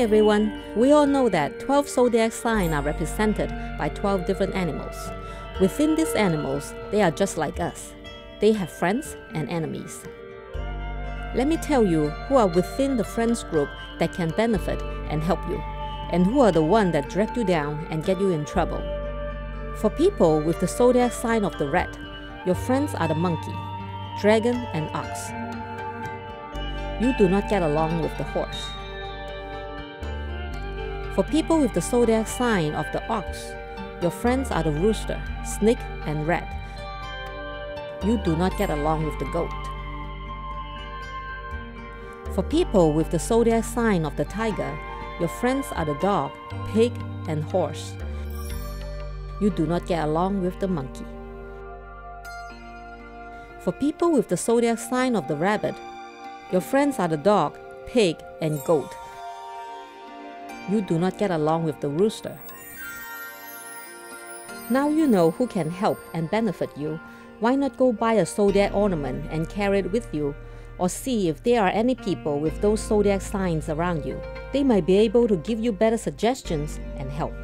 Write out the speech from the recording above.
Hi everyone! We all know that 12 zodiac signs are represented by 12 different animals. Within these animals, they are just like us. They have friends and enemies. Let me tell you who are within the friends group that can benefit and help you, and who are the ones that drag you down and get you in trouble. For people with the zodiac sign of the rat, your friends are the monkey, dragon, and ox. You do not get along with the horse. For people with the zodiac sign of the ox, your friends are the rooster, snake, and rat. You do not get along with the goat. For people with the zodiac sign of the tiger, your friends are the dog, pig, and horse. You do not get along with the monkey. For people with the zodiac sign of the rabbit, your friends are the dog, pig, and goat. You do not get along with the rooster. Now you know who can help and benefit you. Why not go buy a zodiac ornament and carry it with you, or see if there are any people with those zodiac signs around you. They might be able to give you better suggestions and help.